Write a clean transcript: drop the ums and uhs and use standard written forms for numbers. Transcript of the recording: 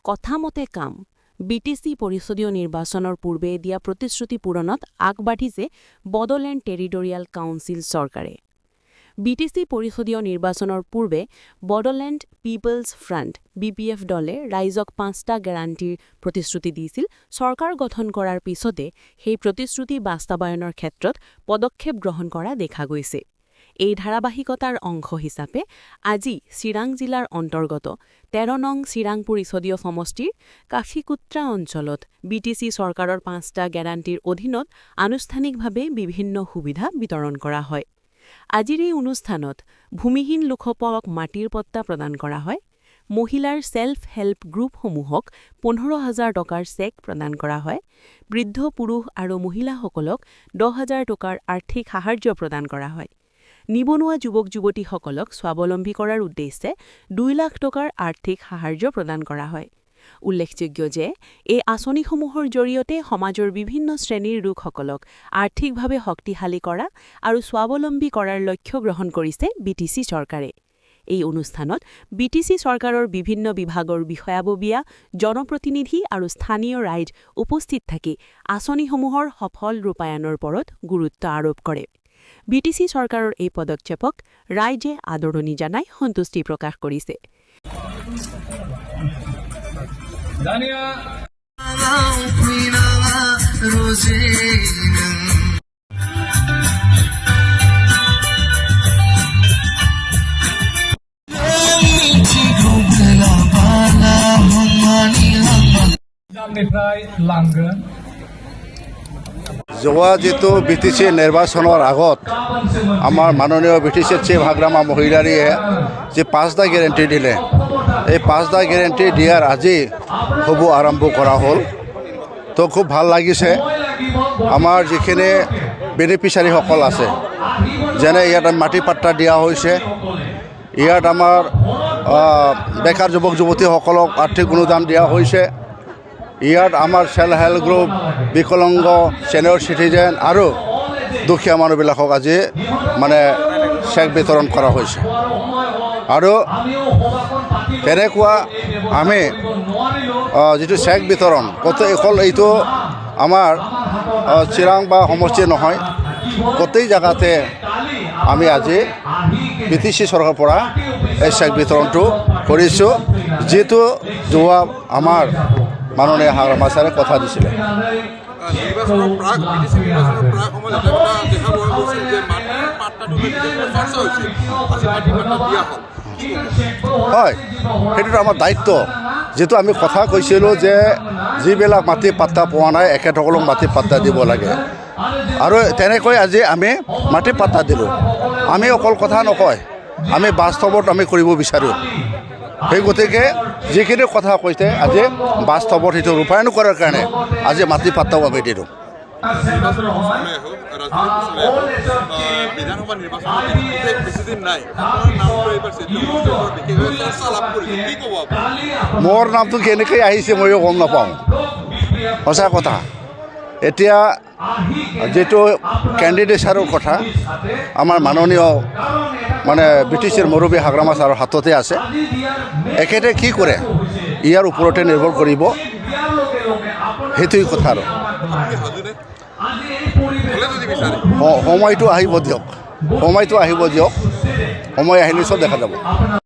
কথামতে কাম বিটিসি পৰিষদীয় নিৰ্বাচনৰ পূৰ্বে দিয়া প্ৰতিশ্ৰুতি পূৰণত আগবাঢ়িছে বডোলেণ্ড টেৰিটৰিয়েল কাউন্সিল চৰকাৰে। বিটিসি পৰিষদীয় নিৰ্বাচনৰ পূৰ্বে বডোলেণ্ড পিপলছ ফ্ৰণ্ট (BPF) দলে ৰাইজক ৫টা গেৰাণ্টিৰ প্ৰতিশ্ৰুতি দিছিল। চৰকাৰ গঠন কৰাৰ পিছতে সেই প্ৰতিশ্ৰুতি বাস্তৱায়নৰ ক্ষেত্ৰত পদক্ষেপ গ্ৰহণ কৰা দেখা গৈছে। এই ধাৰাবাহিকতাৰ অংশ হিচাপে আজি চিৰাং জিলাৰ অন্তৰ্গত ১৩ নং চিৰাং পৰিষদীয় সমষ্টিৰ কাশীকুত্ৰা অঞ্চলত বিটিসি চৰকাৰৰ ৫টা গেৰাণ্টিৰ অধীনত আনুষ্ঠানিকভাৱে বিভিন্ন সুবিধা বিতৰণ কৰা হয়। আজিৰ এই অনুষ্ঠানত ভূমিহীন লোকসকলক মাটিৰ পট্টা প্ৰদান কৰা হয়। মহিলাৰ ছেল্ফ হেল্প গ্ৰুপসমূহক ১৫,০০০ টকাৰ চেক প্ৰদান কৰা হয়। বৃদ্ধ পুৰুষ আৰু মহিলাসকলক ১০,০০০ টকাৰ আৰ্থিক সাহায্য প্ৰদান কৰা হয়। নিবনুৱা যুৱক-যুৱতীসকলক স্বাৱলম্বী কৰাৰ উদ্দেশ্যে ২ লাখ টকাৰ আৰ্থিক সাহায্য প্ৰদান কৰা হয়। উল্লেখযোগ্য যে এই আঁচনিসমূহৰ জৰিয়তে সমাজৰ বিভিন্ন শ্ৰেণীৰ লোকসকলক আৰ্থিকভাৱে শক্তিশালী কৰা আৰু স্বাৱলম্বী কৰাৰ লক্ষ্য গ্ৰহণ কৰিছে বিটিসি চৰকাৰে। এই অনুষ্ঠানত বিটিসি চৰকাৰৰ বিভিন্ন বিভাগৰ বিষয়াববীয়া, জনপ্ৰতিনিধি আৰু স্থানীয় ৰাইজ উপস্থিত থাকি আঁচনিসমূহৰ সফল ৰূপায়ণৰ ওপৰত গুৰুত্ব আৰোপ কৰে। বিটিসি চৰকাৰৰ এই পদক্ষেপক ৰাইজে আদৰণি জনাই সন্তুষ্টি প্ৰকাশ কৰিছে। যোৱা যিটো বিটিসি নিৰ্বাচনৰ আগত আমাৰ মাননীয় বিটিসি চিফ হাগ্ৰামা মহিলাৰীয়ে যে ৫টা গেৰাণ্টি দিলে, এই ৫টা গেৰাণ্টি দিয়াৰ আজি শুভ আৰম্ভ কৰা হ'ল। তো খুব ভাল লাগিছে। আমাৰ যিখিনি বেনিফিচিয়াৰীসকল আছে, যেনে ইয়াত মাটি পাট্টা দিয়া হৈছে, ইয়াত আমাৰ বেকাৰ যুৱক যুৱতীসকলক আৰ্থিক অনুদান দিয়া হৈছে, ইয়াত আমাৰ ছেল্ফ হেল্প গ্ৰুপ, বিকলাংগ, ছিনিয়ৰ চিটিজেন আৰু দুখীয়া মানুহবিলাকক আজি চেক বিতৰণ কৰা হৈছে। আৰু তেনেকুৱা আমি যিটো চেক বিতৰণ অকল এইটো আমাৰ চিৰাং বা সমষ্টি নহয়, গোটেই জেগাতে আমি আজি বিটিসি চৰকাৰৰ পৰা এই চেক বিতৰণটো কৰিছোঁ, যিটো যোৱা আমাৰ মাননীয় হাগ্ৰামা ছাৰে কথা দিছিলে। হয়, সেইটোতো আমাৰ দায়িত্ব। যিটো আমি কথা কৈছিলোঁ যে যিবিলাক মাটি পাট্টা পোৱা নাই এখেতসকলক মাটি পাট্টা দিব লাগে, আৰু তেনেকৈ আজি আমি মাটি পাট্টা দিলোঁ। আমি অকল কথা নকয়, আমি বাস্তৱত আমি কৰিব বিচাৰোঁ। সেই গতিকে যিখিনি কথা কৈছে আজি বাস্তৱত সেইটো ৰূপায়ণ কৰাৰ কাৰণে আজি মাটি পাট্টাও আমি দিলোঁ। মোৰ নামটো কেনেকৈ আহিছে ময়ো গম নাপাওঁ, সঁচা কথা। এতিয়া যিটো কেণ্ডিডেটছাৰৰ কথা আমাৰ মাননীয় বিটিসিৰ মুৰব্বী হাগ্ৰামা ছাৰৰ হাততে আছে। এখেতে কি কৰে ইয়াৰ ওপৰতে নিৰ্ভৰ কৰিব, সেইটোৱেই কথা। আৰু সময়টো আহিব দিয়ক, সময় আহিলে চব দেখা যাব।